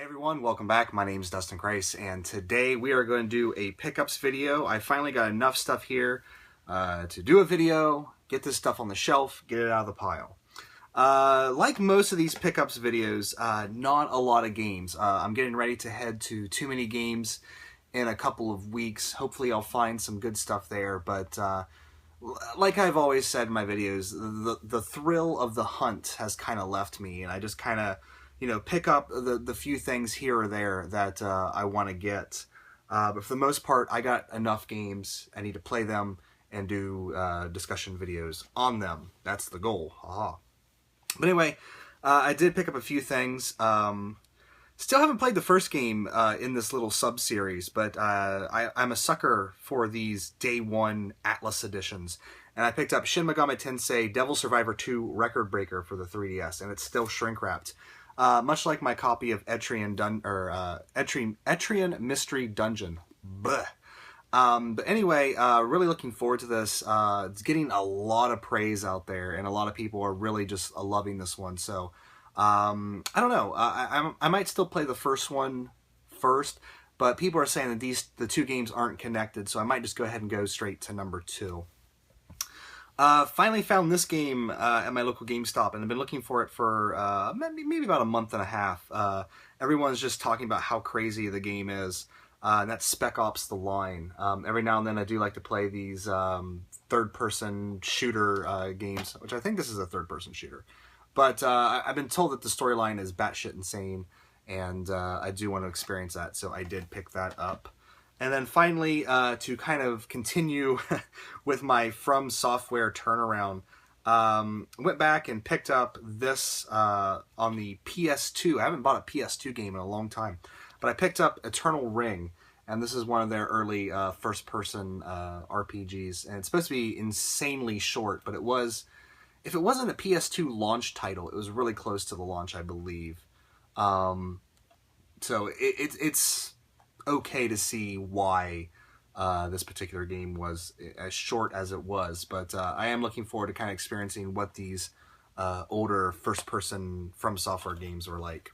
Everyone, welcome back. My name is Dustin Christ, and today we are going to do a pickups video. I finally got enough stuff here to do a video, get this stuff on the shelf, get it out of the pile. Like most of these pickups videos, not a lot of games. I'm getting ready to head to Too Many Games in a couple of weeks. Hopefully I'll find some good stuff there, but like I've always said in my videos, the thrill of the hunt has kind of left me, and I just kind of pick up the few things here or there that I want to get. But for the most part, I got enough games. I need to play them and do discussion videos on them. That's the goal. Aha. But anyway, I did pick up a few things. Still haven't played the first game in this little sub-series, but I'm a sucker for these Day 1 Atlas editions. And I picked up Shin Megami Tensei Devil Survivor 2 Record Breaker for the 3DS, and it's still shrink-wrapped. Much like my copy of Etrian Mystery Dungeon. Blech. But anyway, really looking forward to this. It's getting a lot of praise out there, and a lot of people are really just loving this one. So, I don't know. I might still play the first one first, but people are saying that the two games aren't connected, so I might just go ahead and go straight to number 2. Finally found this game at my local GameStop, and I've been looking for it for maybe about a month and a half. Everyone's just talking about how crazy the game is, and that's Spec Ops: The Line. Every now and then I do like to play these third-person shooter games, which I think this is a third-person shooter. But I've been told that the storyline is batshit insane, and I do want to experience that, so I did pick that up. And then finally, to kind of continue with my From Software turnaround, went back and picked up this on the PS2. I haven't bought a PS2 game in a long time, but I picked up Eternal Ring, and this is one of their early first-person RPGs, and it's supposed to be insanely short, but it was, if it wasn't a PS2 launch title, it was really close to the launch, I believe. So it's okay to see why this particular game was as short as it was, but I am looking forward to kind of experiencing what these older first-person From Software games were like.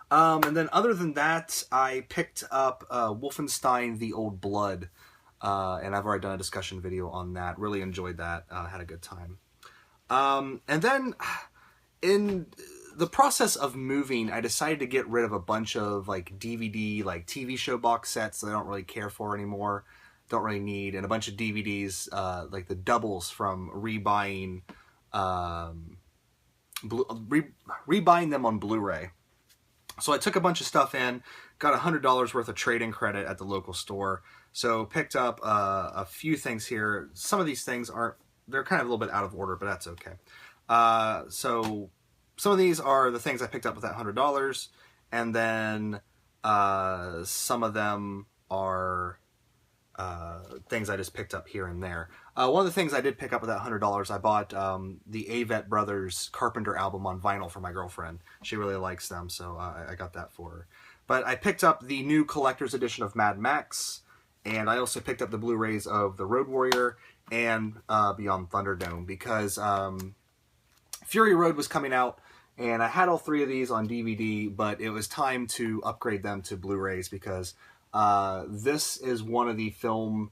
And then other than that, I picked up Wolfenstein: The Old Blood, and I've already done a discussion video on that. Really enjoyed that. Had a good time. And then in the process of moving, I decided to get rid of a bunch of DVD, TV show box sets that I don't really care for anymore, don't really need, and a bunch of DVDs, like the doubles from rebuying them on Blu-ray. So I took a bunch of stuff in, got $100 worth of trade-in credit at the local store, so picked up a few things here. Some of these things they're kind of a little bit out of order, but that's okay. So some of these are the things I picked up with that $100, and then some of them are things I just picked up here and there. One of the things I did pick up with that $100, I bought the Avett Brothers Carpenter album on vinyl for my girlfriend. She really likes them, so I got that for her. But I picked up the new collector's edition of Mad Max, and I also picked up the Blu-rays of The Road Warrior and Beyond Thunderdome, because Fury Road was coming out, and I had all 3 of these on DVD, but it was time to upgrade them to Blu-rays, because this is one of the film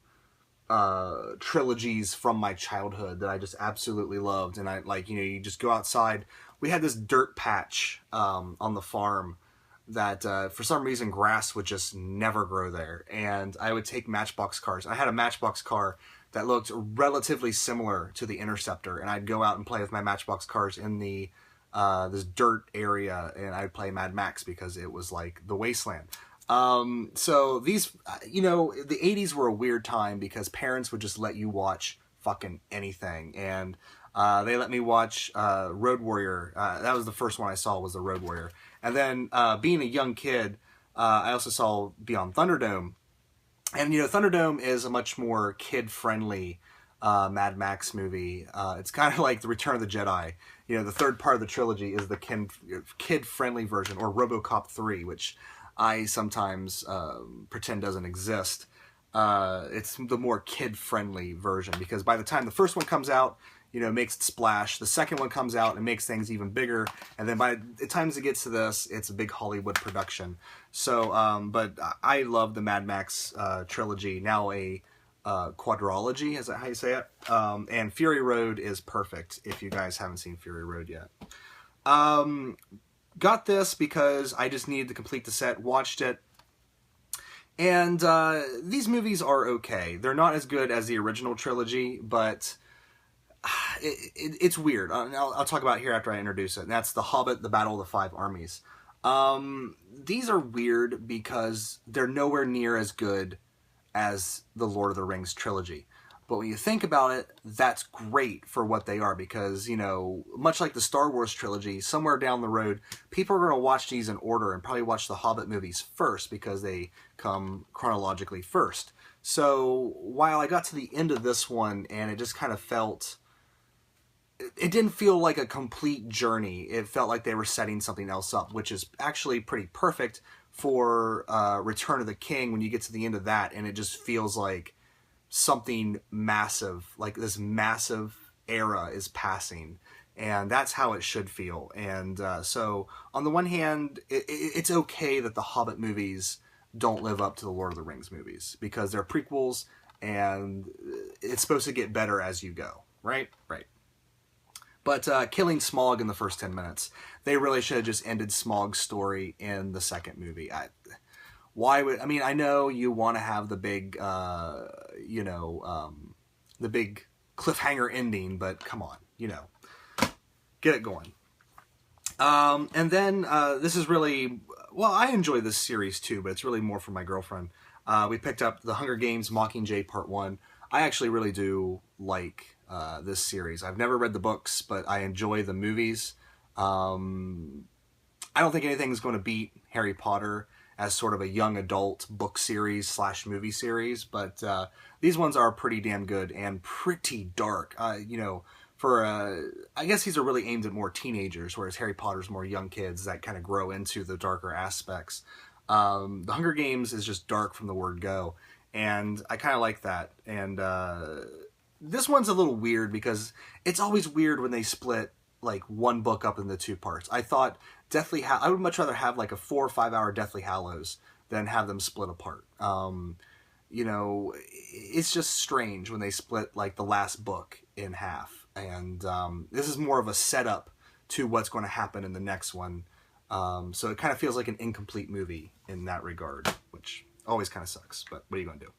trilogies from my childhood that I just absolutely loved. And you just go outside. We had this dirt patch on the farm that for some reason grass would just never grow there. And I would take Matchbox cars. I had a Matchbox car that looked relatively similar to the Interceptor, and I'd go out and play with my Matchbox cars in the this dirt area, and I'd play Mad Max because it was like the wasteland. So these, the 80s were a weird time because parents would just let you watch fucking anything, and they let me watch Road Warrior. That was the first one I saw, was the Road Warrior. And then being a young kid, I also saw Beyond Thunderdome. And Thunderdome is a much more kid-friendly Mad Max movie. It's kind of like the Return of the Jedi. The third part of the trilogy is the kid-friendly version, or RoboCop 3, which I sometimes pretend doesn't exist. It's the more kid-friendly version, because by the time the first one comes out, you know, makes it splash. The second one comes out and makes things even bigger, and then by the time it gets to this, it's a big Hollywood production. So, but I love the Mad Max trilogy, now a quadrology, is that how you say it? And Fury Road is perfect if you guys haven't seen Fury Road yet. Got this because I just needed to complete the set, watched it, and these movies are okay. They're not as good as the original trilogy, but it's weird. I'll talk about it here after I introduce it. And that's The Hobbit, The Battle of the Five Armies. These are weird because they're nowhere near as good as the Lord of the Rings trilogy. But when you think about it, that's great for what they are because, you know, much like the Star Wars trilogy, somewhere down the road, people are going to watch these in order and probably watch the Hobbit movies first because they come chronologically first. So while I got to the end of this one and it just kind of felt... It didn't feel like a complete journey. It felt like they were setting something else up, which is actually pretty perfect for Return of the King when you get to the end of that and it just feels like something massive, like this massive era is passing, and that's how it should feel. And so on the one hand, it's okay that the Hobbit movies don't live up to the Lord of the Rings movies because they're prequels and it's supposed to get better as you go, right? Right. But killing Smaug in the first 10 minutes, they really should have just ended Smaug's story in the second movie. Why would... I mean, I know you want to have the big, you know, the big cliffhanger ending, but come on, you know, get it going. And then this is really... Well, I enjoy this series too, but it's really more for my girlfriend. We picked up The Hunger Games Mockingjay Part 1. I actually really do like this series. I've never read the books, but I enjoy the movies. I don't think anything's going to beat Harry Potter as sort of a young adult book series / movie series, but these ones are pretty damn good and pretty dark. You know, for I guess these are really aimed at more teenagers, whereas Harry Potter's more young kids that kind of grow into the darker aspects. The Hunger Games is just dark from the word go, and I kind of like that. And this one's a little weird because it's always weird when they split like one book up into two parts. I thought I would much rather have like a 4 or 5 hour Deathly Hallows than have them split apart. You know, it's just strange when they split like the last book in half. And this is more of a setup to what's going to happen in the next one. So it kind of feels like an incomplete movie in that regard, which always kind of sucks, but what are you going to do?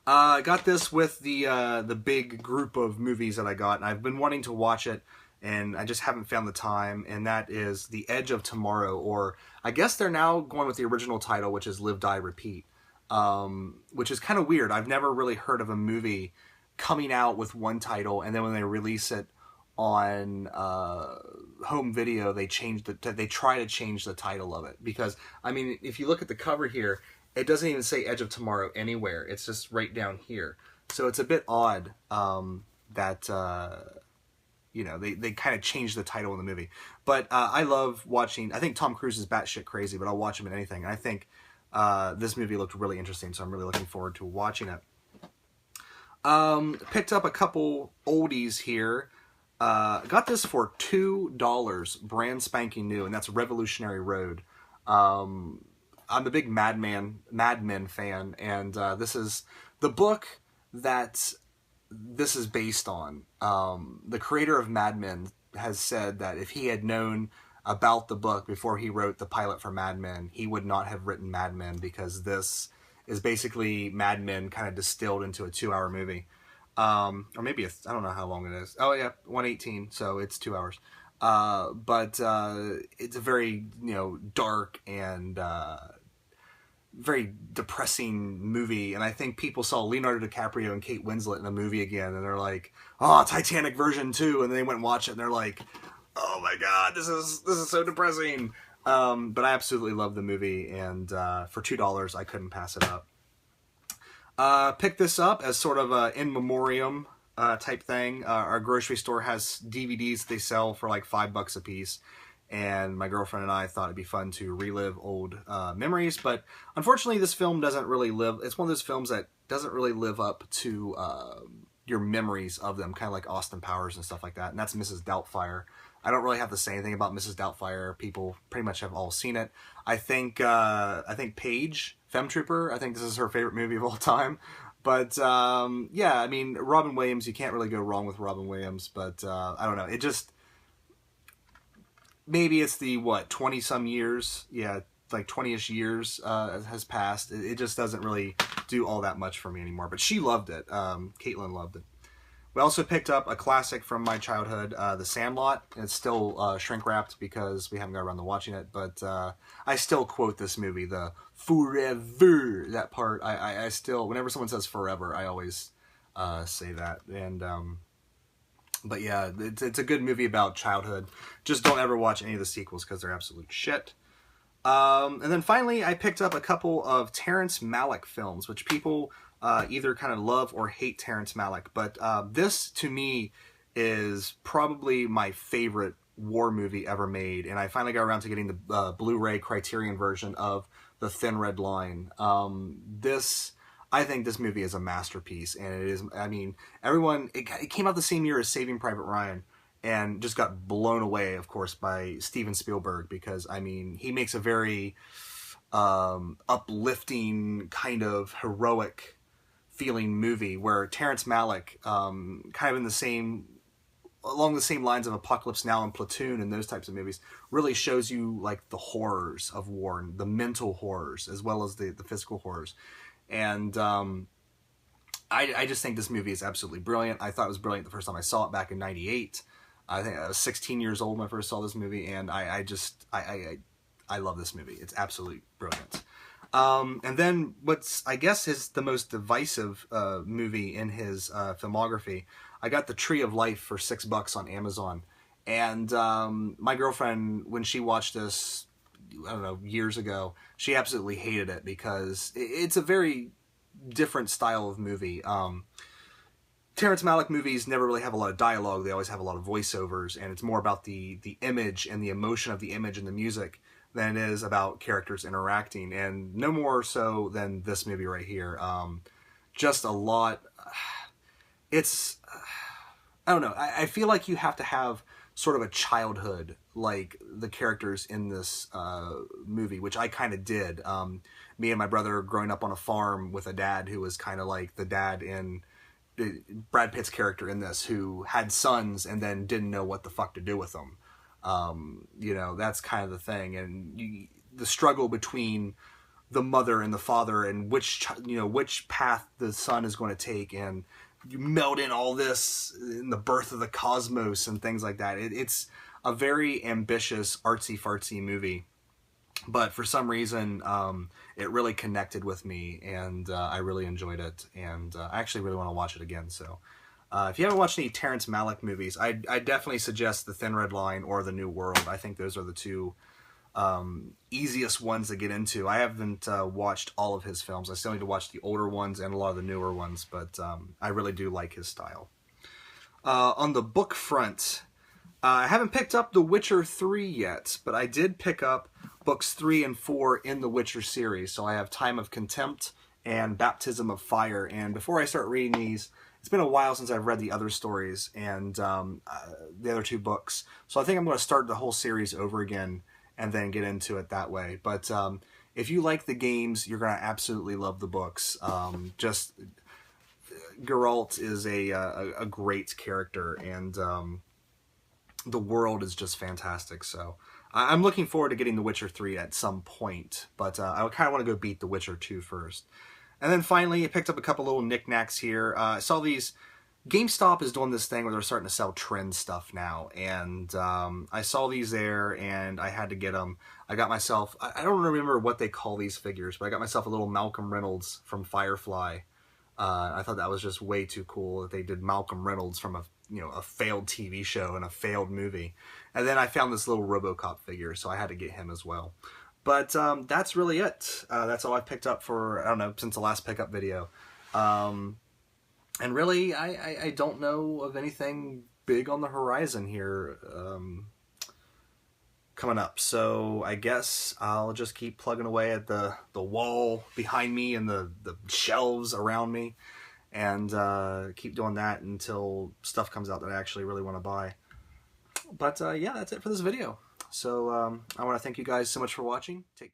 I got this with the big group of movies that I got, and I've been wanting to watch it, and I just haven't found the time, and that is The Edge of Tomorrow, or I guess they're now going with the original title, which is Live, Die, Repeat, which is kind of weird. I've never really heard of a movie coming out with one title, and then when they release it on home video, they try to change the title of it, because, I mean, if you look at the cover here, it doesn't even say Edge of Tomorrow anywhere. It's just right down here. So it's a bit odd that, you know, they kind of changed the title in the movie. But I love watching... I think Tom Cruise is batshit crazy, but I'll watch him in anything. And I think this movie looked really interesting, so I'm really looking forward to watching it. Picked up a couple oldies here. Got this for $2, brand spanking new, and that's Revolutionary Road. I'm a big Mad Men fan, and this is the book that this is based on. The creator of Mad Men has said that if he had known about the book before he wrote the pilot for Mad Men, he would not have written Mad Men, because this is basically Mad Men kind of distilled into a 2-hour movie. Or maybe, I don't know how long it is. Oh yeah, 118, so it's 2 hours. But it's a very, you know, dark and very depressing movie, and I think people saw Leonardo DiCaprio and Kate Winslet in the movie again, and they're like, "Oh, Titanic version 2," and they went and watched it, and they're like, "Oh my god, this is so depressing." But I absolutely love the movie, and for $2, I couldn't pass it up. Picked this up as sort of a in memoriam type thing. Our grocery store has DVDs they sell for like $5 a piece. And my girlfriend and I thought it'd be fun to relive old memories, but unfortunately this film doesn't really live... It's one of those films that doesn't really live up to your memories of them, kind of like Austin Powers and stuff like that. And that's Mrs. Doubtfire. I don't really have to say anything about Mrs. Doubtfire. People pretty much have all seen it. I think Paige, Femme Trooper, I think this is her favorite movie of all time. But yeah, I mean, Robin Williams, you can't really go wrong with Robin Williams. But I don't know, it just, maybe it's the, what, 20-some years? Yeah, like 20-ish years has passed. It just doesn't really do all that much for me anymore. But she loved it. Caitlin loved it. We also picked up a classic from my childhood, The Sandlot. It's still shrink-wrapped because we haven't got around to watching it, but I still quote this movie, the forever, that part. I still, whenever someone says forever, I always say that. And but yeah, it's a good movie about childhood. Just don't ever watch any of the sequels because they're absolute shit. And then finally, I picked up a couple of Terrence Malick films, which people either kind of love or hate Terrence Malick. But this, to me, is probably my favorite war movie ever made. And I finally got around to getting the Blu-ray Criterion version of The Thin Red Line. I think this movie is a masterpiece. And it is, I mean, it came out the same year as Saving Private Ryan. And just got blown away, of course, by Steven Spielberg, because, I mean, he makes a very uplifting, kind of heroic feeling movie, where Terrence Malick, kind of along the same lines of Apocalypse Now and Platoon and those types of movies, really shows you, like, the horrors of war, and the mental horrors, as well as the physical horrors. And I just think this movie is absolutely brilliant. I thought it was brilliant the first time I saw it back in '98. I think I was 16 years old when I first saw this movie, and I love this movie. It's absolutely brilliant. And then what's, I guess, is the most divisive movie in his filmography. I got The Tree of Life for $6 on Amazon, and my girlfriend, when she watched this, I don't know, years ago, she absolutely hated it because it's a very different style of movie. Terrence Malick movies never really have a lot of dialogue. They always have a lot of voiceovers, and it's more about the image and the emotion of the image and the music than it is about characters interacting, and no more so than this movie right here. Just a lot. It's, I don't know, I feel like you have to have sort of a childhood like the characters in this movie, which I kind of did. Me and my brother growing up on a farm with a dad who was kind of like the dad in Brad Pitt's character in this, who had sons and then didn't know what the fuck to do with them. You know, that's kind of the thing. And the struggle between the mother and the father, and which path the son is going to take, and you meld in all this in the birth of the cosmos and things like that. It's a very ambitious, artsy-fartsy movie. But for some reason, it really connected with me, and I really enjoyed it, and I actually really want to watch it again. So if you haven't watched any Terrence Malick movies, I definitely suggest The Thin Red Line or The New World. I think those are the two easiest ones to get into. I haven't watched all of his films. I still need to watch the older ones and a lot of the newer ones, but I really do like his style. On the book front, I haven't picked up The Witcher 3 yet, but I did pick up books 3 and 4 in the Witcher series. So I have Time of Contempt and Baptism of Fire. And before I start reading these, it's been a while since I've read the other stories and the other two books. So I think I'm going to start the whole series over again and then get into it that way. But if you like the games, you're going to absolutely love the books. Just Geralt is a great character, and the world is just fantastic. So I'm looking forward to getting The Witcher 3 at some point, but I kind of want to go beat The Witcher 2 first. And then finally, I picked up a couple little knickknacks here. I saw these, GameStop is doing this thing where they're starting to sell trend stuff now, and I saw these there, and I had to get them. I got myself, I don't remember what they call these figures, but I got myself a little Malcolm Reynolds from Firefly. I thought that was just way too cool that they did Malcolm Reynolds from a failed TV show and a failed movie. And then I found this little RoboCop figure, so I had to get him as well. But that's really it. That's all I've picked up for, I don't know, since the last pickup video. And really, I don't know of anything big on the horizon here coming up. So I guess I'll just keep plugging away at the wall behind me and the shelves around me. and keep doing that until stuff comes out that I actually really want to buy. But yeah, that's it for this video. So I want to thank you guys so much for watching. Take care.